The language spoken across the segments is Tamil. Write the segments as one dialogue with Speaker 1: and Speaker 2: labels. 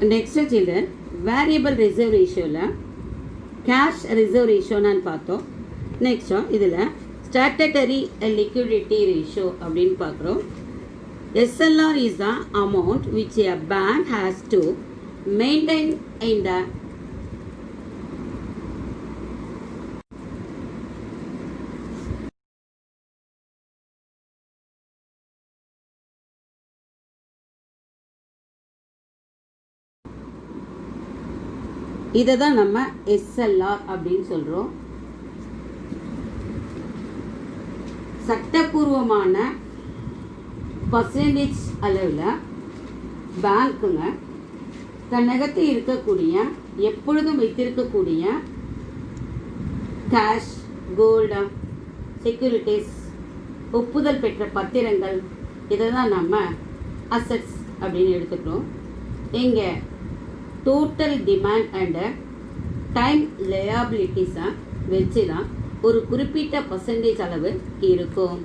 Speaker 1: Next children, variable reserve ratio cash reserve ratio nan பார்த்தோம். Next இதில் statutory liquidity ratio அப்படின்னு பார்க்குறோம். SLR is the amount which a bank has to maintain in the இதை தான் நம்ம எஸ்எல்ஆர் அப்படின்னு சொல்கிறோம். சட்டப்பூர்வமான பர்சன்டேஜ் அளவில் பேங்க்குங்க தன்னகத்து இருக்கக்கூடிய எப்பொழுதும் வைத்திருக்கக்கூடிய கேஷ், கோல்டு, செக்யூரிட்டிஸ், ஒப்புதல் பெற்ற பத்திரங்கள் இதை தான் நம்ம அசட்ஸ் அப்படின்னு எடுத்துக்கிறோம். இங்கே டோட்டல் டிமாண்ட் அண்ட் டைம் லயபிலிட்டிஸை வச்சு தான் ஒரு குறிப்பிட்ட பர்சன்டேஜ் அளவு இருக்கும்.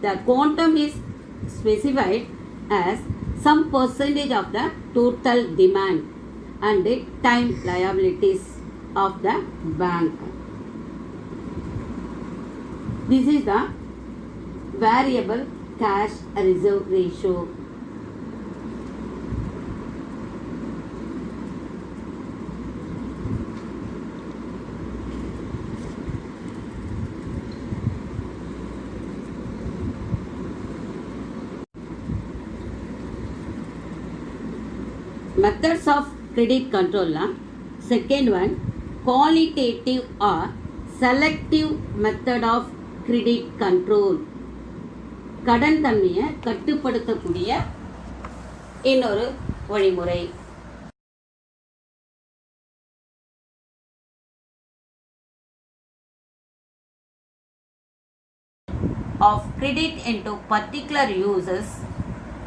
Speaker 1: The quantum is specified as some percentage of the total demand and time liabilities of the bank. This is the variable cash reserve ratio. Methods of credit control. Second one, qualitative or selective method of credit control. கடன் தன்மையை கட்டுப்படுத்தக்கூடிய இன்னொரு வழிமுறை. Of credit into particular uses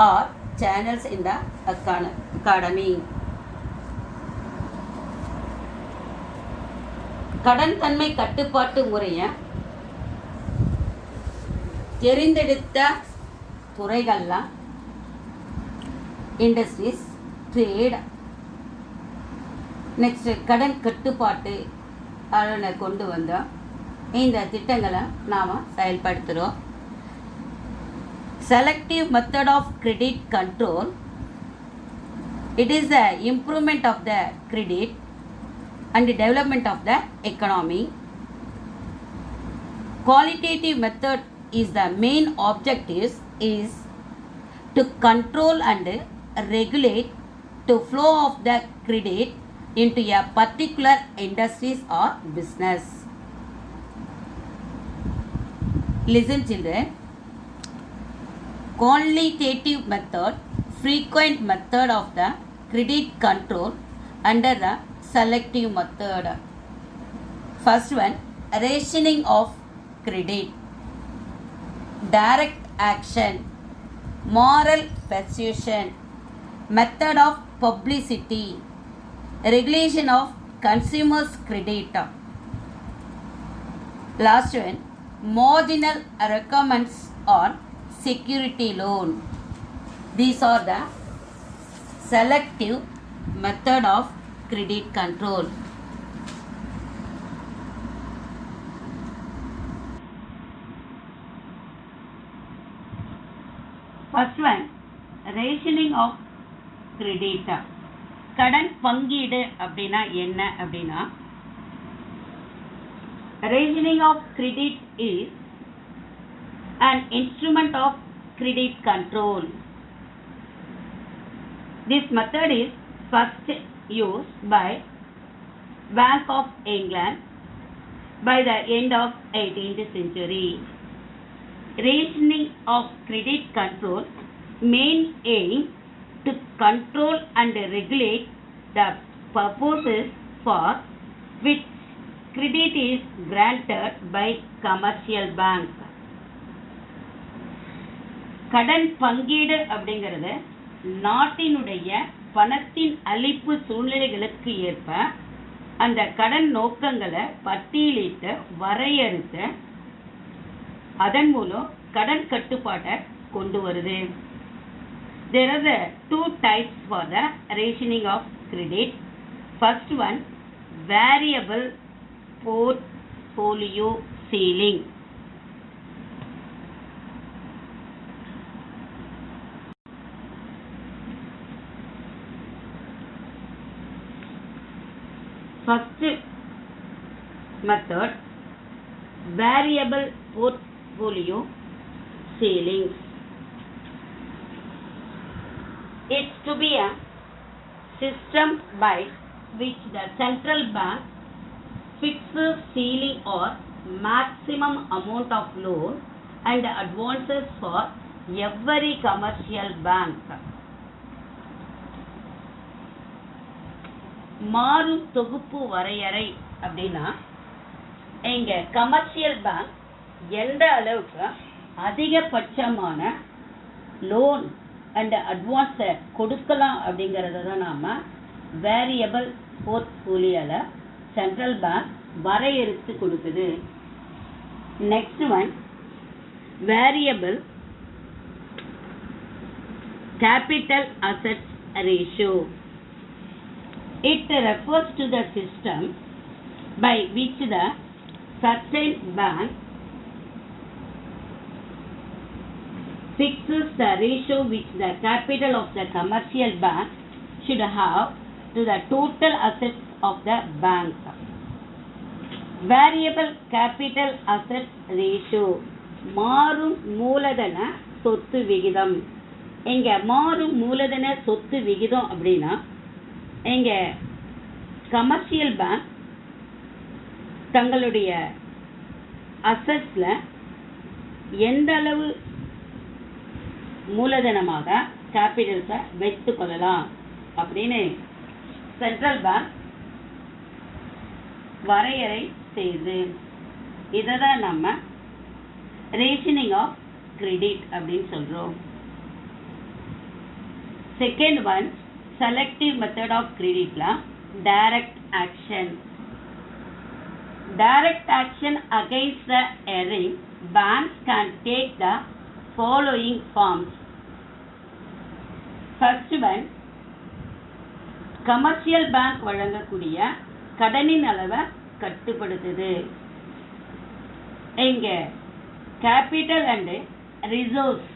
Speaker 1: or channels in the economy. கடன் தன்மை கட்டுப்பாட்டு முறையை தெரிந்தெடுத்த துறைகள்லாம் இண்டஸ்ட்ரீஸ், ட்ரேட், நெக்ஸ்ட் கடன் கட்டுப்பாட்டு அதனை கொண்டு வந்தோம். இந்த திட்டங்களை நாம் செயல்படுத்துகிறோம். Selective method of credit control. It is the improvement of the credit and the development of the economy. Qualitative method is the main objective is to control and regulate the flow of the credit into a particular industries or business. Listen children. Qualitative method, frequent method of the credit control under the selective method. First one, rationing of credit, direct action, moral persuasion, method of publicity, regulation of consumers credit. Last one, marginal requirements on security loan. These are the selective method of credit control. First one, rationing of credit. கடன் பங்கீடு அப்படின்னா என்ன அப்படின்னா, rationing of credit is an instrument of credit control. This method is first used by Bank of England by the end of 18th century. Rationing of credit control main aim to control and regulate the purposes for which credit is granted by commercial bank. கடன் பங்கீடு அப்படிங்கிறது நாட்டினுடைய பணத்தின் அளிப்பு சூழ்நிலைகளுக்கு ஏற்ப அந்த கடன் நோக்கங்களை பட்டியலிட்டு வரையறுத்து அதன் மூலம் கடன் கட்டுப்பாட்டை கொண்டு வருது. There are the two types for the rationing of credit. First one, variable portfolio ceiling. First method, variable portfolio ceiling. It's to be a system by which the central bank fixes ceiling or maximum amount of loan and advances for every commercial bank. மாறும் தொகுப்பு வரையறை அப்படின்னா எங்க கமர்ஷியல் பேங்க் எந்த அளவுக்கு அதிகபட்சமான லோன் அண்ட் அட்வான்ஸை கொடுக்கலாம் அப்படிங்கிறத தான் நாம் வேரியபிள் போர்ட்ஃபோலியோவில் சென்ட்ரல் பேங்க் வரையறுத்து கொடுக்குது. Next one, variable capital assets ratio. It refers to the system by which the certain bank fixes the ratio which the capital of the commercial bank should have to the total assets of the bank. Variable capital assets ratio, மாறும் மூலதன சொத்து விகிதம். எங்க மாறும் மூலதன சொத்து விகிதம் அப்படின்னா எங்க கமர்ஷியல் பேங்க் தங்களுடைய அசெட்ஸ்ல எந்த அளவு மூலதனமாக கேபிட்டல்ஸை வைத்து கொள்ளலாம் அப்படின்னு சென்ட்ரல் பேங்க் வரையறை செய்யுது. இதை தான் நம்ம ரேஷனிங் ஆஃப் கிரெடிட் அப்படின்னு சொல்றோம். Second one, selective method of credit la direct action. Direct action against the erring banks can take the following forms. First one, commercial bank வழங்கக்கூடிய கடனின் அளவை கட்டுப்படுத்துது. எங்க கேபிட்டல் அண்ட் ரிசர்வ்ஸ்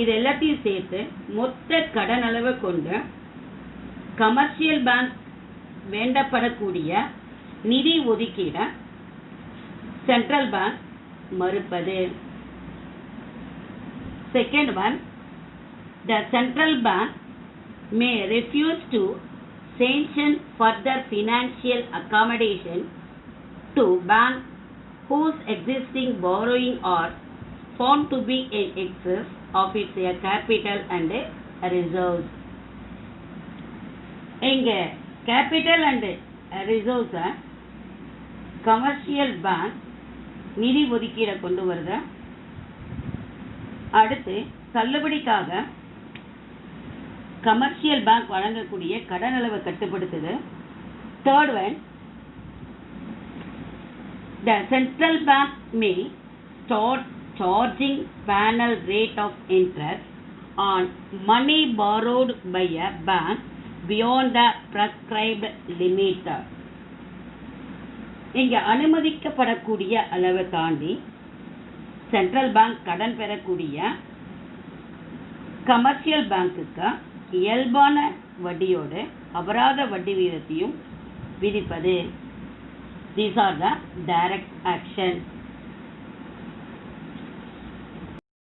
Speaker 1: இது எல்லாத்தையும் சேர்த்து மொத்த கடன் அளவை கொண்டு கமர்ஷியல் பேங்க் வேண்டப்படக்கூடிய நிதி ஒதுக்கீட சென்ட்ரல் பேங்க் மறுப்பது. Second one, the central bank May refuse to sanction further financial accommodation to bank whose existing borrowing are found to be in excess of its capital and reserves. எங்க கேபிட்டல் அண்ட் ரிசர்வ்ஸை கமர்ஷியல் பேங்க் நிதி ஒதுக்கீடை கொண்டு வருது. அடுத்து தள்ளுபடிக்காக கமர்ஷியல் பேங்க் வழங்கக்கூடிய கடன் அளவை கட்டுப்படுத்துது. Third one, the central bank may start charging penal rate of interest on money borrowed by a bank beyond the prescribed limit. இங்க அனுமதிக்கப்படக்கூடிய அளவை தாண்டி சென்ட்ரல் பேங்க் கடன் பெறக்கூடிய கமர்ஷியல் பேங்குக்கு இயல்பான வட்டியோடு அபராத வட்டி வீதத்தையும் விதிப்பது. These are the direct actions.